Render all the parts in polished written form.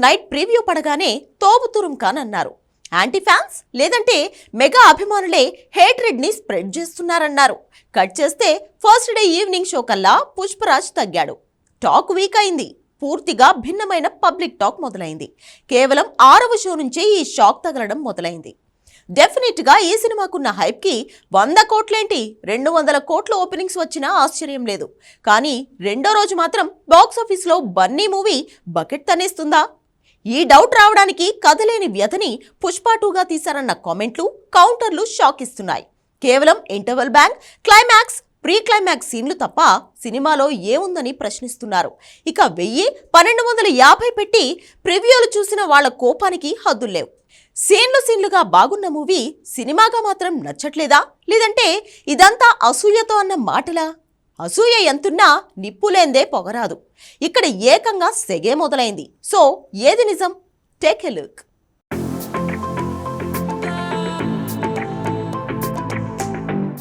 Night preview పడగానే తోబుతురుం ఖాన్ అన్నారు. Anti fans లేదంటే మెగా అభిమానులే హేట్రెడ్ ని స్ప్రెడ్ చేస్తున్నారన్నారు. కట్ చేస్తే ఫస్ట్ డే ఈవినింగ్ షో కల్లా పుష్పరాజ్ తగ్గాడు. టాక్ వీక్ అయింది. పూర్తిగా భిన్నమైన పబ్లిక్ టాక్ మొదలైంది. కేవలం 6వ షో నుంచే ఈ షాక్ తగలడం మొదలైంది. డెఫినెట్ గా ఈ సినిమాకున్న హైప్ కి 100 కోట్లేంటి 200 కోట్ల ఓపెనింగ్స్ వచ్చినా ఆశ్చర్యం లేదు. కానీ రెండో రోజు మాత్రం బాక్సాఫీస్ లో బన్నీ మూవీ బకెట్ తనేస్తుందా? ఈ డౌట్ రావడానికి కథలేని వ్యధని పుష్ప 2గా తీశారన్న కామెంట్లు, కౌంటర్లు షాక్ ఇస్తున్నాయి. కేవలం interval bank, climax, pre climax సీన్లు తప్ప సినిమాలో ఏముందని ప్రశ్నిస్తున్నారు. ఇక 1000-1250 పెట్టి ప్రివ్యూలు చూసిన వాళ్ల కోపానికి హద్దుల్లేవు. సీన్లుగా బాగున్న మూవీ సినిమాగా మాత్రం నచ్చట్లేదా? లేదంటే ఇదంతా అసూయతో అన్న మాటలా? అసూయ ఎంతున్నా నిప్పులేందే పొగరాదు. ఇక్కడ ఏకంగా సెగే మొదలైంది. సో ఏది నిజం? Take a look.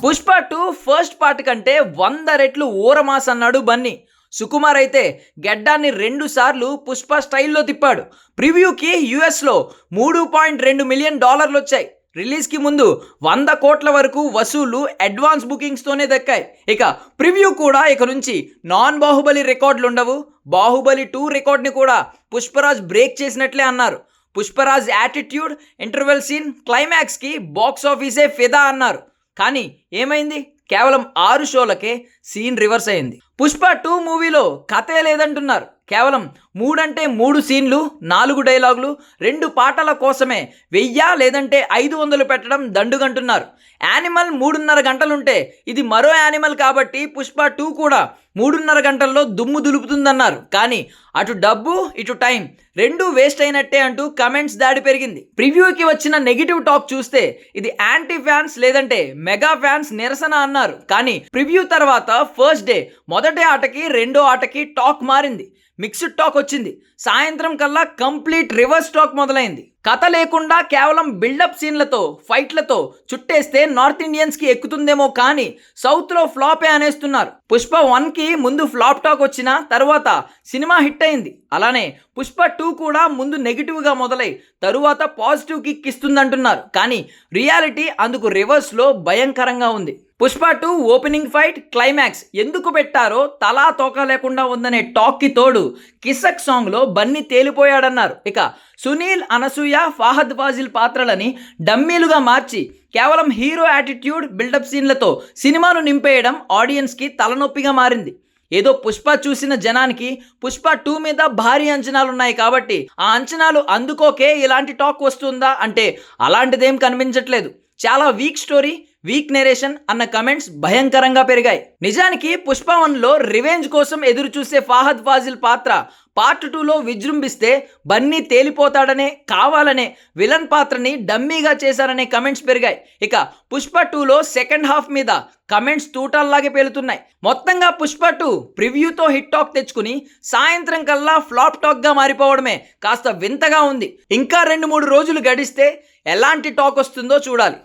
Pushpa 2 first part కంటే 100 రెట్లు ఊరమాస్ అన్నాడు బన్నీ. సుకుమార్ అయితే గెడ్డాన్ని 2 సార్లు పుష్ప స్టైల్లో తిప్పాడు. ప్రివ్యూకి యుఎస్లో $3.2 మిలియన్ వచ్చాయి. రిలీజ్కి ముందు 100 కోట్ల వరకు వసూళ్లు అడ్వాన్స్ బుకింగ్స్తోనే దక్కాయి. ఇక ప్రివ్యూ కూడా ఇక నుంచి నాన్ బాహుబలి రికార్డులు ఉండవు. బాహుబలి 2 రికార్డ్ని కూడా పుష్పరాజ్ బ్రేక్ చేసినట్లే అన్నారు. పుష్పరాజ్ యాటిట్యూడ్, ఇంటర్వెల్ సీన్, క్లైమాక్స్కి బాక్స్ ఆఫీసే ఫిదా అన్నారు. కానీ ఏమైంది? కేవలం 6 షోలకే సీన్ రివర్స్ అయింది. పుష్ప 2 మూవీలో కథే లేదంటున్నారు. కేవలం 3 అంటే 3 సీన్లు, 4 డైలాగులు, 2 పాటల కోసమే 1000 లేదంటే 500 పెట్టడం దండుగంటున్నారు. యానిమల్ 3.5 గంటలుంటే ఇది మరో యానిమల్ కాబట్టి పుష్ప 2 కూడా 3.5 గంటల్లో దుమ్ము దులుపుతుందన్నారు. కానీ అటు డబ్బు ఇటు టైం 2 వేస్ట్ అయినట్టే అంటూ కమెంట్స్ దాడి పెరిగింది. ప్రివ్యూకి వచ్చిన నెగిటివ్ టాక్ చూస్తే ఇది యాంటీ ఫ్యాన్స్ లేదంటే మెగా ఫ్యాన్స్ నిరసన అన్నారు. కానీ ప్రివ్యూ తర్వాత ఫస్ట్ డే మొదటి ఆటకి రెండో ఆటకి టాక్ మారింది. మిక్స్డ్ టాక్ వచ్చింది. సాయంత్రం కల్లా కంప్లీట్ రివర్స్ టాక్ మొదలైంది. కథ లేకుండా కేవలం బిల్డప్ సీన్లతో, ఫైట్లతో చుట్టేస్తే నార్త్ ఇండియన్స్కి ఎక్కుతుందేమో కానీ సౌత్లో ఫ్లాపే అనేస్తున్నారు. పుష్ప 1కి ముందు ఫ్లాప్ టాక్ వచ్చిన తర్వాత సినిమా హిట్ అయింది. అలానే పుష్ప 2 కూడా ముందు నెగిటివ్గా మొదలై తరువాత పాజిటివ్ కిక్ ఇస్తుందంటున్నారు. కానీ రియాలిటీ అందుకు రివర్స్లో భయంకరంగా ఉంది. పుష్ప 2 ఓపెనింగ్ ఫైట్, క్లైమాక్స్ ఎందుకు పెట్టారో తలా తోక లేకుండా ఉందనే టాక్కి తోడు కిసక్ సాంగ్లో బన్నీ తేలిపోయాడన్నారు. ఇక సునీల్, అనసూయ, ఫహద్ ఫాజిల్ పాత్రలని డమ్మీలుగా మార్చి కేవలం హీరో యాటిట్యూడ్, బిల్డప్ సీన్లతో సినిమాను నింపేయడం ఆడియన్స్కి తలనొప్పిగా మారింది. ఏదో పుష్ప చూసిన జనానికి పుష్ప 2 మీద భారీ అంచనాలున్నాయి కాబట్టి ఆ అంచనాలు అందుకోకే ఇలాంటి టాక్ వస్తుందా అంటే అలాంటిదేం కనిపించట్లేదు. చాలా వీక్ స్టోరీ, వీక్ నెరేషన్ అన్న కమెంట్స్ భయంకరంగా పెరిగాయి. నిజానికి పుష్ప 1లో రివెంజ్ కోసం ఎదురు చూసే ఫహద్ ఫాజిల్ పాత్ర పార్ట్ 2లో విజృంభిస్తే బన్నీ తేలిపోతాడనే, కావాలనే విలన్ పాత్రని డమ్మీగా చేశారనే కమెంట్స్ పెరిగాయి. ఇక పుష్ప 2లో సెకండ్ హాఫ్ మీద కమెంట్స్ తూటాల్లాగే పేలుతున్నాయి. మొత్తంగా పుష్ప 2 ప్రివ్యూతో హిట్ టాక్ తెచ్చుకుని సాయంత్రం కల్లా ఫ్లాప్ టాక్గా మారిపోవడమే కాస్త వింతగా ఉంది. ఇంకా 2-3 రోజులు గడిస్తే ఎలాంటి టాక్ వస్తుందో చూడాలి.